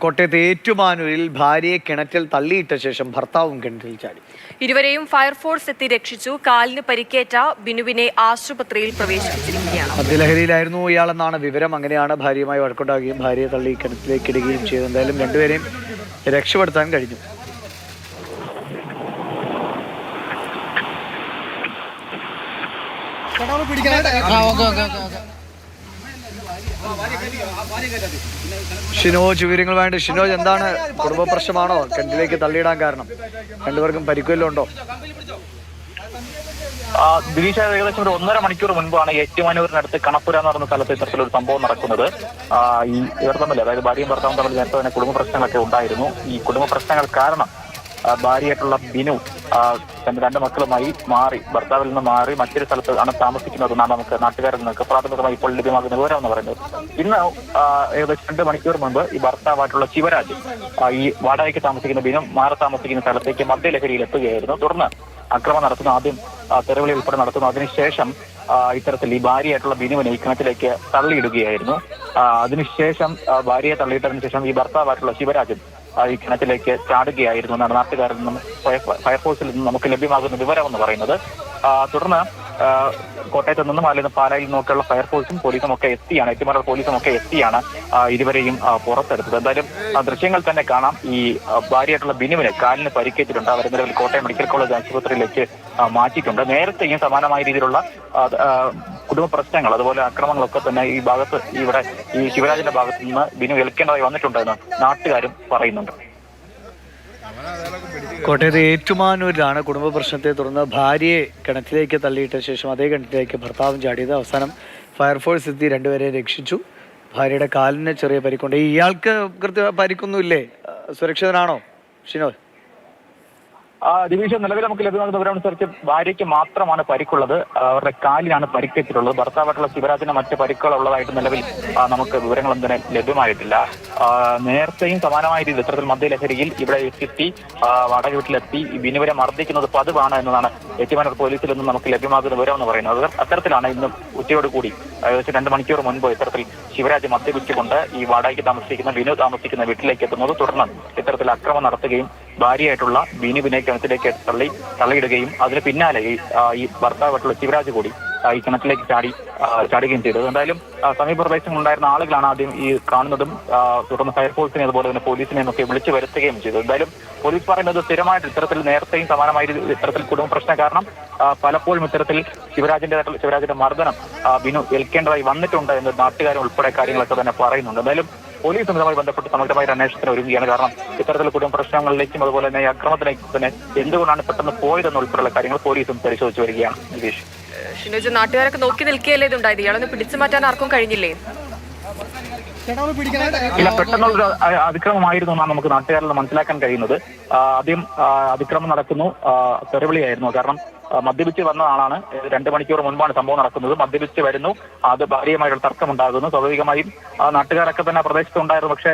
കോട്ടയത്തെ ഏറ്റുമാനൂരിൽ ഭാര്യയെ കിണറ്റിൽ തള്ളിയിട്ട ശേഷം ഭർത്താവും കിണറ്റിൽ ചാടി. ഇരുവരെയും ഫയർഫോഴ്സ് എത്തി രക്ഷിച്ചു. കാലിന് പരിക്കേറ്റ ബിനുവിനെ ആശുപത്രിയിൽ പ്രവേശിപ്പിച്ചിരിക്കുകയാണ്. മദ്യലഹരിയിലായിരുന്നു ഇയാളെന്നാണ് വിവരം. അങ്ങനെയാണ് ഭാര്യയുമായി വഴക്കുണ്ടാകുകയും ഭാര്യയെ തള്ളി കിണറ്റിലേക്ക് ഇടുകയും ചെയ്തത്. എന്തായാലും രണ്ടുപേരെയും രക്ഷപ്പെടുത്താൻ കഴിഞ്ഞു. ഷിനോജ് വിവരങ്ങളുമായിട്ട്. ഷിനോജ്, എന്താണ് കുടുംബ പ്രശ്നമാണോ കിണറ്റിലേക്ക് തള്ളിയിടാൻ കാരണം? രണ്ടുപേർക്കും പരിക്കുവല്ലോ ഉണ്ടോ? ദിലീഷ്, ഏകദേശം ഒരു 1.5 മണിക്കൂർ മുൻപാണ് ഏറ്റുമാനൂരിനടുത്ത് കണപ്പുര എന്ന് പറയുന്ന സ്ഥലത്ത് ഇത്തരത്തിലൊരു സംഭവം നടക്കുന്നത്. ഇവർ തമ്മിൽ, അതായത് ഭാര്യയും ഭർത്താവും തമ്മിൽ നേരത്തെ തന്നെ കുടുംബ പ്രശ്നങ്ങളൊക്കെ ഉണ്ടായിരുന്നു. ഈ കുടുംബ പ്രശ്നങ്ങൾ കാരണം ഭാര്യയായിട്ടുള്ള ബിനു തന്റെ 2 മക്കളുമായി മാറി, ഭർത്താവിൽ നിന്ന് മാറി മറ്റൊരു സ്ഥലത്ത് ആണ് താമസിക്കുന്നതെന്നാണ് നമുക്ക് നാട്ടുകാരിൽ നിന്നൊക്കെ പ്രാഥമികമായി ഇപ്പോൾ ലഭ്യമാകുന്ന വിവരം എന്ന് പറയുന്നത്. ഇന്ന് ഏകദേശം 2 മണിക്കൂർ മുൻപ് ഈ ഭർത്താവായിട്ടുള്ള ശിവരാജ് ഈ വാടകയ്ക്ക് താമസിക്കുന്ന ബിനു മാറി താമസിക്കുന്ന സ്ഥലത്തേക്ക് മദ്യലഹരിയിൽ എത്തുകയായിരുന്നു. തുടർന്ന് അക്രമം നടത്തുന്നു. ആദ്യം തെരുവിളി ഉൾപ്പെടെ നടത്തുന്നു. അതിനുശേഷം ഇത്തരത്തിൽ ഈ ഭാര്യയായിട്ടുള്ള ബിനുവിനെ ഈ കിണറ്റിലേക്ക് തള്ളിയിടുകയായിരുന്നു. അതിനുശേഷം ഭാര്യയെ തള്ളിയിട്ടതിനു ശേഷം ഈ ഭർത്താവായിട്ടുള്ള ശിവരാജൻ ഈ കിണറ്റിലേക്ക് ചാടുകയായിരുന്നു എന്നാണ് നാട്ടുകാരിൽ നിന്നും ഫയർഫോഴ്സിൽ നിന്നും നമുക്ക് ലഭ്യമാകുന്ന വിവരം എന്ന് പറയുന്നത്. തുടർന്ന് കോട്ടയത്ത് നിന്നും അല്ലെങ്കിൽ പാലായിൽ നിന്നൊക്കെയുള്ള ഫയർഫോഴ്സും പോലീസും ഒക്കെ എത്തിയാണ്, ഏറ്റുമാനൂർ പോലീസും ഒക്കെ എത്തിയാണ് ഇരുവരെയും പുറത്തെടുത്തത്. എന്തായാലും ദൃശ്യങ്ങൾ തന്നെ കാണാം. ഈ ഭാര്യയായിട്ടുള്ള ബിനുവിന് കാലിന് പരിക്കേറ്റിട്ടുണ്ട്. അവർ നിലവിൽ കോട്ടയം മെഡിക്കൽ കോളേജ് ആശുപത്രിയിലേക്ക് മാറ്റിയിട്ടുണ്ട്. നേരത്തെയും സമാനമായ രീതിയിലുള്ള കുടുംബ പ്രശ്നങ്ങൾ, അതുപോലെ അക്രമങ്ങളൊക്കെ തന്നെ ഈ ഭാഗത്ത്, ഇവിടെ ഈ ശിവരാജിന്റെ ഭാഗത്ത് നിന്ന് ബിനു ഏൽക്കേണ്ടതായി വന്നിട്ടുണ്ടെന്ന് നാട്ടുകാരും പറയുന്നുണ്ട്. കോട്ടയത്തെ ഏറ്റുമാനൂരിലാണ് കുടുംബ പ്രശ്നത്തെ തുടർന്ന് ഭാര്യയെ കിണറ്റിലേക്ക് തള്ളിയിട്ട ശേഷം അതേ കിണറ്റിലേക്ക് ഭർത്താവും ചാടിയത്. അവസാനം ഫയർഫോഴ്സ് എത്തി രണ്ടുപേരെ രക്ഷിച്ചു. ഭാര്യയുടെ കാലിന് ചെറിയ പരിക്കുണ്ട്. ഇയാൾക്ക് പരിക്കൊന്നുമില്ലേ? സുരക്ഷിതനാണോ ഷിനോ? ദിലീഷ്, നിലവിൽ നമുക്ക് ലഭ്യമാകുന്ന വിവരമനുസരിച്ച് ഭാര്യയ്ക്ക് മാത്രമാണ് പരിക്കുള്ളത്. അവരുടെ കാലിനാണ് പരിക്കേറ്റിട്ടുള്ളത്. ഭർത്താവായിട്ടുള്ള ശിവരാജിന് മറ്റ് പരിക്കുകൾ ഉള്ളതായിട്ട് നിലവിൽ നമുക്ക് വിവരങ്ങളൊന്നും തന്നെ ലഭ്യമായിട്ടില്ല. നേരത്തെയും സമാനമായ രീതിയിൽ ഇത്തരത്തിൽ മദ്യലഹരിയിൽ ഇവിടെ എത്തി വാടക വീട്ടിലെത്തി ബിനുവിനെ മർദ്ദിക്കുന്നത് പതിവാണ് എന്നതാണ് ഏറ്റുമാനൂർ പോലീസിൽ നിന്നും നമുക്ക് ലഭ്യമാകുന്ന വിവരം എന്ന് പറയുന്നത്. അത്തരത്തിലാണ് ഇന്ന് ഉച്ചയോട് കൂടി ഏകദേശം 2 മണിക്കൂർ മുൻപ് ഇത്തരത്തിൽ ശിവരാജ് മദ്യപിച്ചുകൊണ്ട് ഈ വാടകയ്ക്ക് താമസിക്കുന്ന ബിനു താമസിക്കുന്ന വീട്ടിലേക്ക് എത്തുന്നത്. തുടർന്ന് ഇത്തരത്തിൽ അക്രമം നടത്തുകയും ഭാര്യയായിട്ടുള്ള ബിനുവിനെ കിണറ്റിലേക്ക് തള്ളിയിടുകയും അതിന് പിന്നാലെ ഈ ഭർത്താവായിട്ടുള്ള ശിവരാജ് കൂടി ഈ കിണറ്റിലേക്ക് ചാടുകയും ചെയ്തത്. എന്തായാലും സമീപ പ്രദേശങ്ങളിൽ ഉണ്ടായിരുന്ന ആളുകളാണ് ആദ്യം ഈ കാണുന്നതും തുടർന്ന് ഫയർഫോഴ്സിനെ അതുപോലെ തന്നെ പോലീസിനെയും ഒക്കെ വിളിച്ചു വരുത്തുകയും ചെയ്തത്. എന്തായാലും പോലീസ് പറയുന്നത് സ്ഥിരമായിട്ട് ഇത്തരത്തിൽ നേരത്തെയും സമാനമായ ഇത്തരത്തിൽ കുടുംബ പ്രശ്നം കാരണം പലപ്പോഴും ഇത്തരത്തിൽ ശിവരാജിന്റെ മർദ്ദനം ബിനു ഏൽക്കേണ്ടതായി വന്നിട്ടുണ്ട് എന്ന് നാട്ടുകാരും ഉൾപ്പെടെ കാര്യങ്ങളൊക്കെ തന്നെ പറയുന്നുണ്ട്. എന്തായാലും പോലീസ് ഇതുമായി ബന്ധപ്പെട്ട് സമഗ്രമായ ഒരു അന്വേഷണത്തിന് ഒരുങ്ങുകയാണ്. കാരണം ഇത്തരത്തിലുള്ള കുടുംബ പ്രശ്നങ്ങളിലേക്കും അതുപോലെ തന്നെ ഈ അക്രമത്തിലേക്കും തന്നെ എന്തുകൊണ്ടാണ് പെട്ടെന്ന് പോയതെന്ന് ഉൾപ്പെടെയുള്ള കാര്യങ്ങൾ പോലീസും പരിശോധിച്ചു വരികയാണ്. നിതീഷ്, ഷിനോജ്, നാട്ടുകാരൊക്കെ നോക്കി നിൽക്കുകയല്ലേ ഇതുണ്ടായത്? ഇയാളൊന്ന് പിടിച്ചു മാറ്റാൻ ആർക്കും കഴിഞ്ഞില്ലേ? ഇല്ല, പെട്ടെന്നുള്ളൊരു അതിക്രമമായിരുന്നു എന്നാണ് നമുക്ക് നാട്ടുകാരിൽ നിന്ന് മനസ്സിലാക്കാൻ കഴിയുന്നത്. ആദ്യം അതിക്രമം നടക്കുന്നു, തെറിവിളിയായിരുന്നു. കാരണം മദ്യപിച്ച് വന്ന ആളാണ്. 2 മണിക്കൂർ മുൻപാണ് സംഭവം നടക്കുന്നത്. മദ്യപിച്ച് വരുന്നു, അത് ഭാര്യയുമായിട്ടുള്ള തർക്കമുണ്ടാകുന്നു. സ്വാഭാവികമായും നാട്ടുകാരൊക്കെ തന്നെ പ്രദേശത്തുണ്ടായിരുന്നു. പക്ഷേ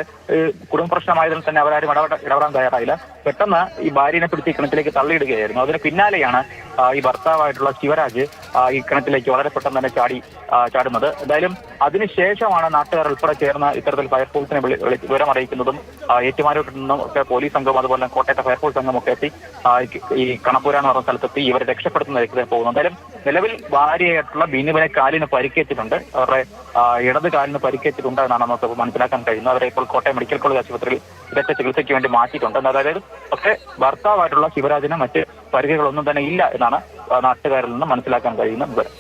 കുടുംബ പ്രശ്നമായതിൽ തന്നെ അവരാരും ഇടപെടാൻ തയ്യാറായില്ല. പെട്ടെന്ന് ഈ ഭാര്യനെ പിടിച്ച് കിണറ്റിലേക്ക് തള്ളിയിടുകയായിരുന്നു. അതിന് പിന്നാലെയാണ് ഈ ഭർത്താവായിട്ടുള്ള ശിവരാജ് ഈ കിണറ്റിലേക്ക് വളരെ പെട്ടെന്ന് തന്നെ ചാടുന്നത്. എന്തായാലും അതിനുശേഷമാണ് നാട്ടുകാർ ഉൾപ്പെടെ ചേർന്ന് ഇത്തരത്തിൽ ഫയർഫോഴ്സിനെ വിവരം അറിയിക്കുന്നതും ഏറ്റുമാനൂരിൽ നിന്നും ഒക്കെ പോലീസ് സംഘം അതുപോലെ കോട്ടയത്തെ ഫയർഫോഴ്സ് സംഘം ഒക്കെ എത്തി ഈ കണപ്പുര എന്ന് പറഞ്ഞ സ്ഥലത്തെത്തി ഇവരെ രക്ഷപ്പെടുത്തുന്നതിലേക്ക് പോകുന്നു. എന്തായാലും നിലവിൽ ഭാര്യയായിട്ടുള്ള ബിനുവിനെ കാലിന് പരിക്കേറ്റിട്ടുണ്ട്. അവരുടെ ഇടത് കാലിന് പരിക്കേറ്റിട്ടുണ്ട് എന്നാണ് നമുക്ക് മനസ്സിലാക്കാൻ കഴിയുന്നത്. അവരെ ഇപ്പോൾ കോട്ടയം മെഡിക്കൽ കോളേജ് ആശുപത്രിയിൽ വിദഗ്ധ ചികിത്സയ്ക്ക് വേണ്ടി മാറ്റിയിട്ടുണ്ട്. അതായത് പക്ഷേ ഭർത്താവായിട്ടുള്ള ശിവരാജിന് മറ്റ് പരിക്കുകളൊന്നും തന്നെ ഇല്ല എന്നാണ് നാട്ടുകാരിൽ നിന്ന് മനസ്സിലാക്കാൻ കഴിയുന്ന വിവരം.